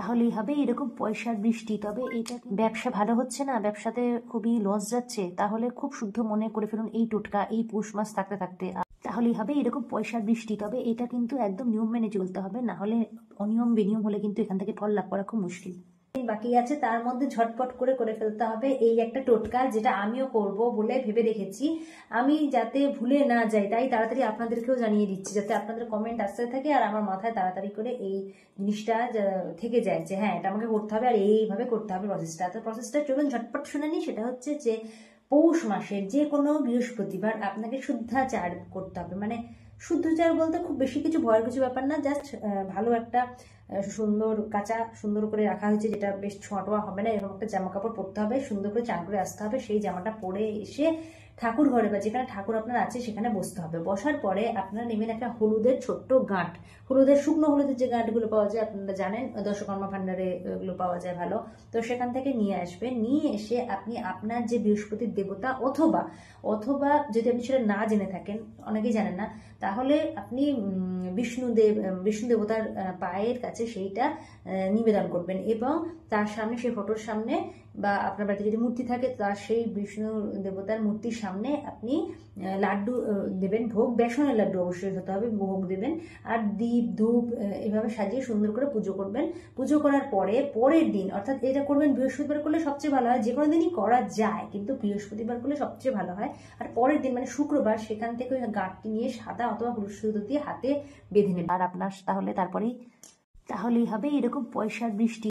তাহলেই হবে এরকম পয়সার বৃষ্টি। তবে এটা ব্যবসা ভালো হচ্ছে না, ব্যবসাতে খুবই লস যাচ্ছে, তাহলে খুব শুদ্ধ মনে করে ফেলুন এই টোটকা এই পৌষ মাস থাকতে থাকতে, তাহলেই হবে এরকম পয়সার বৃষ্টি। তবে এটা কিন্তু একদম নিয়ম মেনে চলতে হবে, না হলে অনিয়ম বেনিয়ম হলে কিন্তু এখান থেকে ফল লাভ করা খুব মুশকিল। বাকি আছে, তার মধ্যে ঝটপট করে ফেলতে হবে এই একটা টোটকা, যেটা আমিও করব বলে ভেবে রেখেছি। আমি যাতে ভুলে না যাই তাই তাড়াতাড়ি আপনাদেরকেও জানিয়ে দিচ্ছি, যাতে আপনাদের কমেন্ট আসতে থাকে আর আমার মাথায় তাড়াতাড়ি করে এই জিনিসটা থেকে যায় যে হ্যাঁ এটা আমাকে করতে হবে আর এইভাবে করতে হবে প্রসেসটা। তো প্রসেসটা চলুন ঝটপট শুনে নিই। সেটা হচ্ছে যে পৌষ মাসের যে কোনো বৃহস্পতিবার আপনাকে শুদ্ধাচার করতে হবে। মানে শুদ্ধাচার বলতে খুব বেশি কিছু ভয়ের কিছু ব্যাপার না, জাস্ট ভালো একটা সুন্দর কাঁচা সুন্দর করে রাখা হয়েছে, যেটা বেশ ছোঁয়া হবে না, এরকম একটা জামা কাপড় পরতে হবে, সুন্দর করে চান করে আসতে হবে, সেই জামাটা পরে এসে ঠাকুর ঘরে বা যেখানে ঠাকুর আপনার আছে সেখানে বসতে হবে। বসার পরে আপনারা নেবেন একটা হলুদের ছোট্ট গাঁট, হলুদের শুকনো হলুদের যে গাঁটগুলো পাওয়া যায় আপনারা জানেন, দশকর্মা ভান্ডারে এগুলো পাওয়া যায় ভালো, তো সেখান থেকে নিয়ে আসবেন। নিয়ে এসে আপনি আপনার যে বৃহস্পতির দেবতা অথবা অথবা যদি আপনি সেটা না জেনে থাকেন, অনেকেই জানেন না, তাহলে আপনি বিষ্ণু দেবতার পায়ের কাছে সেইটা নিবেদন করবেন এবং তার সামনে সেই ফটোর সামনে বা আপনার বাড়িতে যদি মূর্তি থাকে তার সেই বিষ্ণু দেবতার মূর্তির সামনে আপনি লাড্ডু দেবেন, ভোগ বেসনের লাড্ডু অবশ্যই হতে হবে, ভোগ দেবেন আর দীপ ধূপ এভাবে সাজিয়ে সুন্দর করে পুজো করবেন। পুজো করার পরে পরের দিন, অর্থাৎ এটা করবেন বৃহস্পতিবার করলে সবচেয়ে ভালো হয়, যে কোনো দিনই করা যায় কিন্তু বৃহস্পতিবার করলে সবচেয়ে ভালো হয়। আর পরের দিন মানে শুক্রবার সেখান থেকে ওই গাঁটটি নিয়ে সাদা অথবা হলুদ সুতো দিয়ে হাতে বেঁধে নেবেন আর আপনার তাহলেই হবে এরকম পয়সার বৃষ্টি।